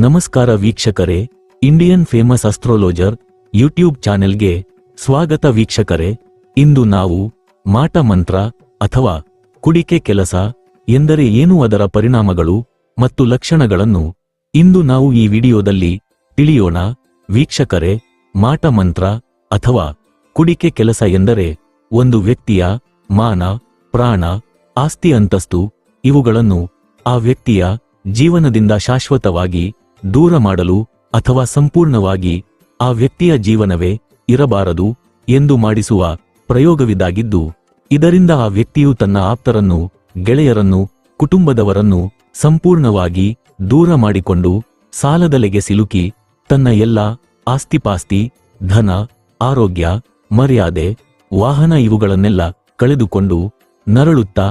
ನಮಸ್ಕಾರ ವೀಕ್ಷಕರೇ, Indian famous ಅಸ್ಟ್ರೋಲೋಜರ್ YouTube ಚಾನೆಲ್ಗೆ ಸ್ವಾಗತ ವೀಕ್ಷಕರೇ. ಇಂದು ನಾವು ಮಾಟ ಮಂತ್ರ ಅಥವಾ ಕುಡಿಕೆ ಕೆಲಸ ಎಂದರೆ ಏನು, ಅದರ ಪರಿಣಾಮಗಳು ಮತ್ತು ಲಕ್ಷಣಗಳನ್ನು ಇಂದು ನಾವು ಈ ವಿಡಿಯೋದಲ್ಲಿ ತಿಳಿಯೋಣ. ವೀಕ್ಷಕರೇ, ಮಾಟ ಮಂತ್ರ ಅಥವಾ ಕುಡಿಕೆ ಕೆಲಸ ಎಂದರೆ ಒಂದು ವ್ಯಕ್ತಿಯ ಮಾನ, ಪ್ರಾಣ, ಆಸ್ತಿ, ಅಂತಸ್ತು ಇವುಗಳನ್ನು ಆ ವ್ಯಕ್ತಿಯ ಜೀವನದಿಂದ ಶಾಶ್ವತವಾಗಿ ದೂರ ಮಾಡಲು ಅಥವಾ ಸಂಪೂರ್ಣವಾಗಿ ಆ ವ್ಯಕ್ತಿಯ ಜೀವನವೇ ಇರಬಾರದು ಎಂದು ಮಾಡಿಸುವ ಪ್ರಯೋಗವಿದಾಗಿದ್ದು, ಇದರಿಂದ ಆ ವ್ಯಕ್ತಿಯು ತನ್ನ ಆಪ್ತರನ್ನು, ಗೆಳೆಯರನ್ನು, ಕುಟುಂಬದವರನ್ನು ಸಂಪೂರ್ಣವಾಗಿ ದೂರ ಮಾಡಿಕೊಂಡು ಸಾಲದಲೆಗೆ ಸಿಲುಕಿ ತನ್ನ ಎಲ್ಲ ಆಸ್ತಿಪಾಸ್ತಿ, ಧನ, ಆರೋಗ್ಯ, ಮರ್ಯಾದೆ, ವಾಹನ ಇವುಗಳನ್ನೆಲ್ಲ ಕಳೆದುಕೊಂಡು ನರಳುತ್ತಾ